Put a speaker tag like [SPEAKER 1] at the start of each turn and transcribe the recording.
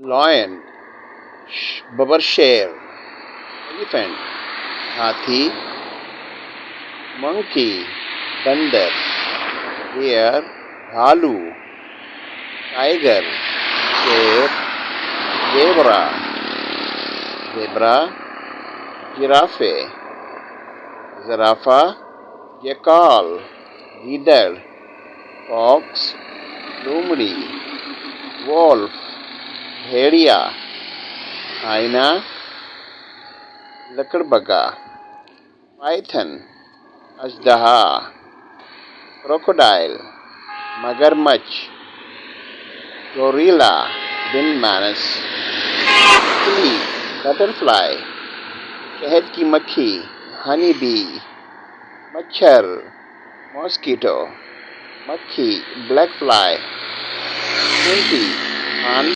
[SPEAKER 1] line ببر شیر، elephant ہاتھی، monkey بندر، بیئر بھالو، ٹائیگر شیر، زیبرا جرافے، زرافہ جیکال گیدڑ، فاکس لومڑی، وولف بھیڑیا، ہائنا لکڑبگا، پائتھن اژدہا، کروکوڈائل مگرمچھ، گوریلا بن مانس، مچھلی بٹرفلائی شہد کی مکھی ہنی بی، مچھر ماسکیٹو، مکھی بلیک فلائی، چینٹی